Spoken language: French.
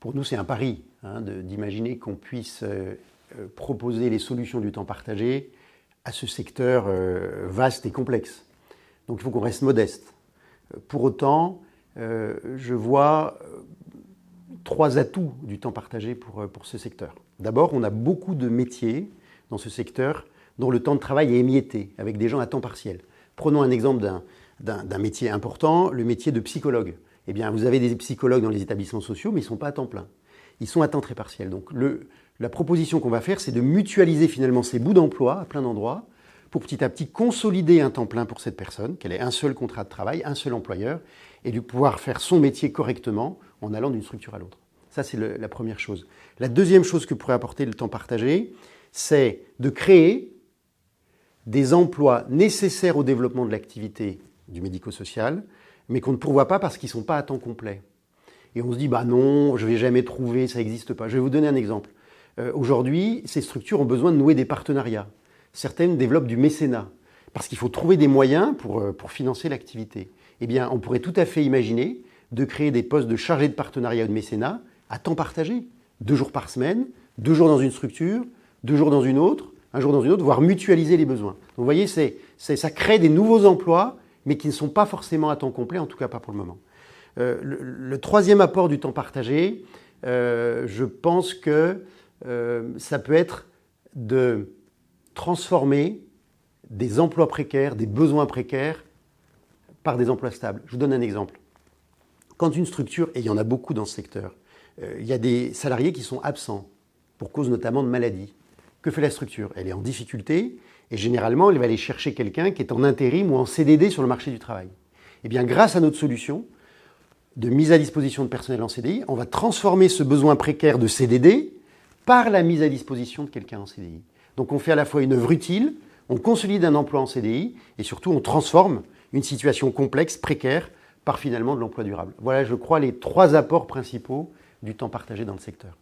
Pour nous, c'est un pari d'imaginer qu'on puisse proposer les solutions du temps partagé à ce secteur vaste et complexe. Donc il faut qu'on reste modeste. Pour autant, je vois 3 atouts du temps partagé pour ce secteur. D'abord, on a beaucoup de métiers dans ce secteur dont le temps de travail est émietté, avec des gens à temps partiel. Prenons un exemple d'un métier important, le métier de psychologue. Eh bien, vous avez des psychologues dans les établissements sociaux, mais ils ne sont pas à temps plein. Ils sont à temps très partiel. Donc, la proposition qu'on va faire, c'est de mutualiser finalement ces bouts d'emploi à plein d'endroits pour petit à petit consolider un temps plein pour cette personne, qu'elle ait un seul contrat de travail, un seul employeur, et de pouvoir faire son métier correctement en allant d'une structure à l'autre. Ça, c'est la première chose. La deuxième chose que pourrait apporter le temps partagé, c'est de créer des emplois nécessaires au développement de l'activité du médico-social, mais qu'on ne pourvoit pas parce qu'ils ne sont pas à temps complet. Et on se dit, bah non, je ne vais jamais trouver, ça n'existe pas. Je vais vous donner un exemple. Aujourd'hui, ces structures ont besoin de nouer des partenariats. Certaines développent du mécénat, parce qu'il faut trouver des moyens pour financer l'activité. Eh bien, on pourrait tout à fait imaginer de créer des postes de chargés de partenariat ou de mécénat à temps partagé. 2 jours par semaine, 2 jours dans une structure, 2 jours dans une autre, un jour dans une autre, voire mutualiser les besoins. Donc vous voyez, ça crée des nouveaux emplois, mais qui ne sont pas forcément à temps complet, en tout cas pas pour le moment. Le troisième apport du temps partagé, je pense que ça peut être de transformer des emplois précaires, des besoins précaires, par des emplois stables. Je vous donne un exemple. Quand une structure, et il y en a beaucoup dans ce secteur, il y a des salariés qui sont absents, pour cause notamment de maladie. Que fait la structure? Elle est en difficulté, et généralement, elle va aller chercher quelqu'un qui est en intérim ou en CDD sur le marché du travail. Eh bien, grâce à notre solution de mise à disposition de personnel en CDI, on va transformer ce besoin précaire de CDD par la mise à disposition de quelqu'un en CDI. Donc on fait à la fois une œuvre utile, on consolide un emploi en CDI, et surtout on transforme une situation complexe, précaire, par finalement de l'emploi durable. Voilà, je crois, les 3 apports principaux du temps partagé dans le secteur.